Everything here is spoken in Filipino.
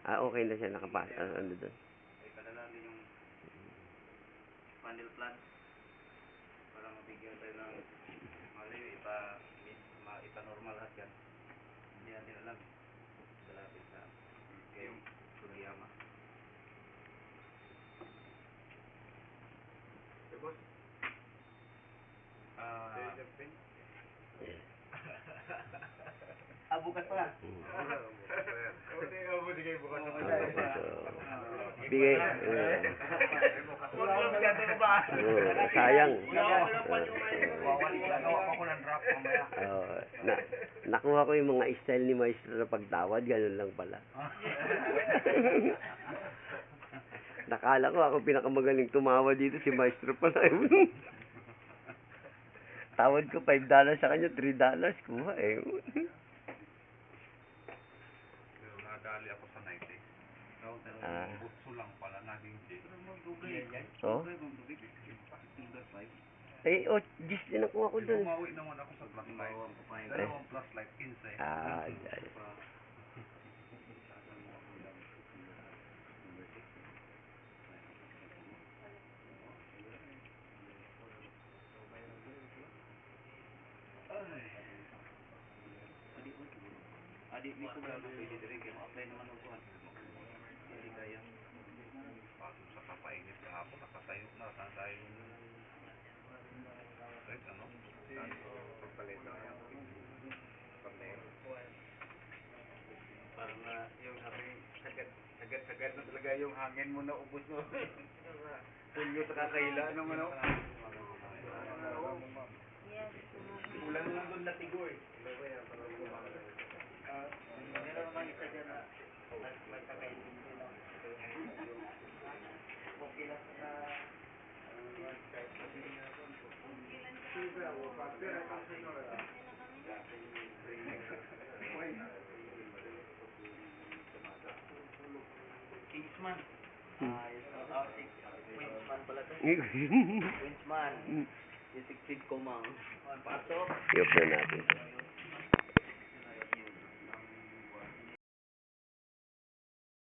Ah, okay na siya. Nakapasa. Ano doon? Ay, padala din yung panel plan para mabigyan tayo ng mali, ipa-normal lahat yan. Hindi natin alam. Malapit sa kay Sugiyama. Boss? Bukas pala. Bigay bukas na pala. Bigay. Sayang. Nakuha ko yung mga style ni Maestro na pagtawad. Ganun lang pala. Nakala ko ako pinakamagaling tumawa dito. Si Maestro pala. Tawad ko $5 sa kanya, $3 kuha eh. Pero nadali ako sa 90. Butso lang pala, naging J. Oh? Eh, 10 din nakuha ko dun. Bumawi naman ako sa plus light. Dalawang plus light, 15. Ah, dyan. Adik ni ko ba pwede dire kay apply naman og kuan. Hindi kaya. Bago sa kapainit kahapon, nakatayo na. Saan tayo? Right, ano? Pagpalit na yan. Parang yung sabi, sagad na talaga yung hangin mo na ubos mo. Pulyo sa kakaila ng ano. Kulang lang doon na tigo eh. Meron naman isa dyan na magkakainin din ako. Okay lang na Kingsman. Queensman pala to. Queensman. Yung sigsid ko mang. Pasok. I-off na natin.